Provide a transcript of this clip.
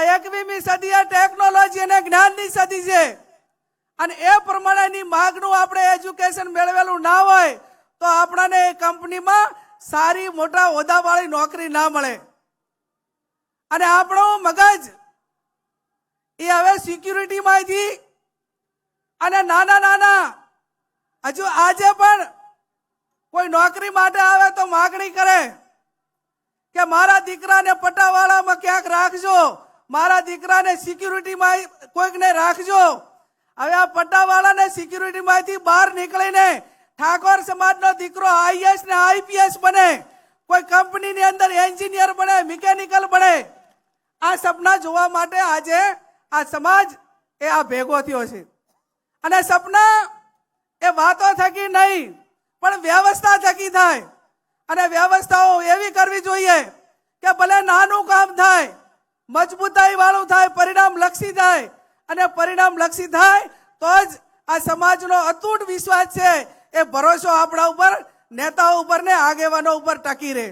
21મી સદી એ ટેકનોલોજી અને જ્ઞાનની સદી છે અને એ પ્રમાણેની માંગનું આપણે એજ્યુકેશન મેળવેલું ના હોય તો આપણને એ કંપનીમાં સારી મોટા હોદ્દાવાળી નોકરી ના મળે અને આપણું મગજ એ હવે સિક્યુરિટીમાંથી અને નાના નાના હજુ આજે પણ કોઈ નોકરી માટે આવે તો માગણી કરે કે મારા દીકરાને પટ્ટાવાળામાં ક્યાંક રાખજો, મારા દીકરાને સિક્યુરિટીમાં કોઈકને રાખજો. હવે આ પટ્ટાવાળાને સિક્યુરિટીમાંથી બહાર નીકળીને ઠાકોર સમાજનો દીકરો આઈએસ ને આઈપીએસ બને, કોઈ કંપનીની અંદર એન્જિનિયર બને, મિકેનિકલ બને. આ સપના જોવા માટે આજે આ સમાજ એ આ ભેગો થયો છે અને સપના એ વાતો થકી નહીં પણ વ્યવસ્થા થકી થાય અને વ્યવસ્થાઓ એવી કરવી જોઈએ કે ભલે નાનું કામ થાય, મજબૂતાઈ વાળું થાય, પરિણામ લક્ષી થાય અને પરિણામ લક્ષી થાય તો જ આ સમાજનો અતૂટ વિશ્વાસ છે એ ભરોસો આપણા ઉપર, નેતાઓ ઉપર ને આગેવાનો ઉપર ટકી રહે.